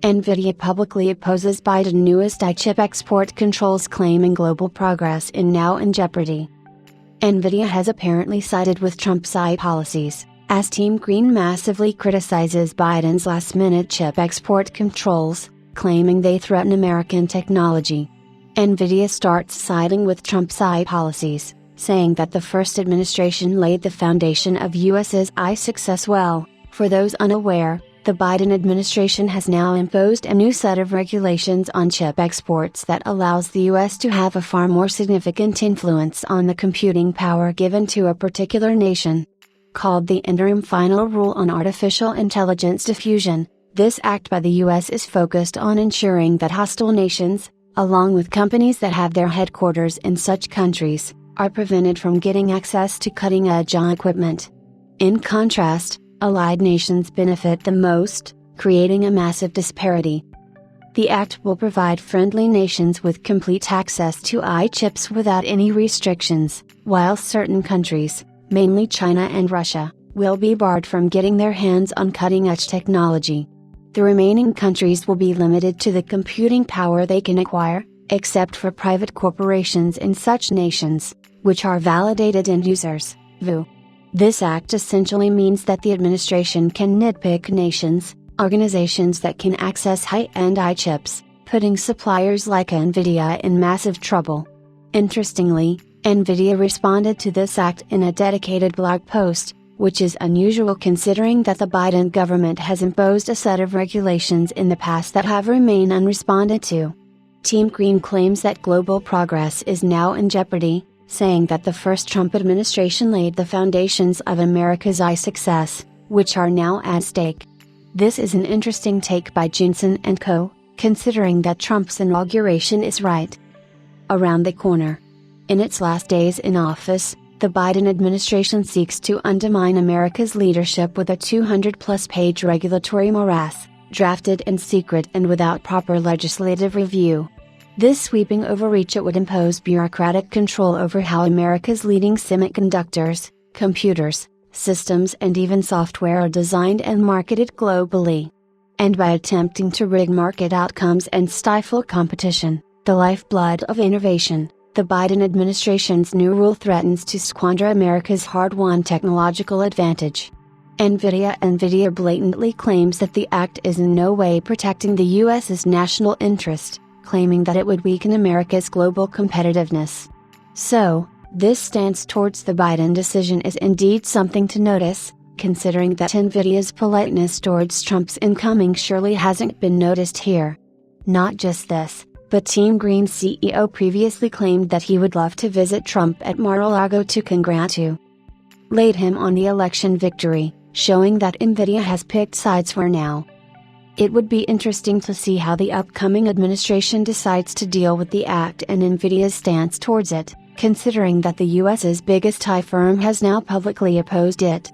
NVIDIA publicly opposes Biden's newest chip export controls, claiming global progress is now in jeopardy. NVIDIA has apparently sided with Trump's policies, as Team Green massively criticizes Biden's last-minute chip export controls, claiming they threaten American technology. NVIDIA starts siding with Trump's policies, saying that the first administration laid the foundation of US's success. Well, for those unaware, the Biden administration has now imposed a new set of regulations on chip exports that allows the US to have a far more significant influence on the computing power given to a particular nation. Called the Interim Final Rule on Artificial Intelligence Diffusion, this act by the US is focused on ensuring that hostile nations, along with companies that have their headquarters in such countries, are prevented from getting access to cutting-edge equipment. In contrast, allied nations benefit the most, creating a massive disparity. The act will provide friendly nations with complete access to chips without any restrictions, while certain countries, mainly China and Russia, will be barred from getting their hands on cutting-edge technology. The remaining countries will be limited to the computing power they can acquire, except for private corporations in such nations, which are validated end users, VU. This act essentially means that the administration can nitpick nations, organizations that can access high-end chips, putting suppliers like NVIDIA in massive trouble. Interestingly, NVIDIA responded to this act in a dedicated blog post, which is unusual considering that the Biden government has imposed a set of regulations in the past that have remained unresponded to. Team Green claims that global progress is now in jeopardy, saying that the first Trump administration laid the foundations of America's success, which are now at stake. This is an interesting take by Jensen & Co., considering that Trump's inauguration is right around the corner. In its last days in office, the Biden administration seeks to undermine America's leadership with a 200-plus page regulatory morass, drafted in secret and without proper legislative review. This sweeping overreach would impose bureaucratic control over how America's leading semiconductors, computers, systems and even software are designed and marketed globally. And by attempting to rig market outcomes and stifle competition, the lifeblood of innovation, the Biden administration's new rule threatens to squander America's hard-won technological advantage. NVIDIA blatantly claims that the act is in no way protecting the U.S.'s national interest, claiming that it would weaken America's global competitiveness. So, this stance towards the Biden decision is indeed something to notice, considering that NVIDIA's politeness towards Trump's incoming surely hasn't been noticed here. Not just this, but Team Green CEO previously claimed that he would love to visit Trump at Mar-a-Lago to congratulate him on the election victory, showing that NVIDIA has picked sides for now. It would be interesting to see how the upcoming administration decides to deal with the act and NVIDIA's stance towards it, considering that the US's biggest firm has now publicly opposed it.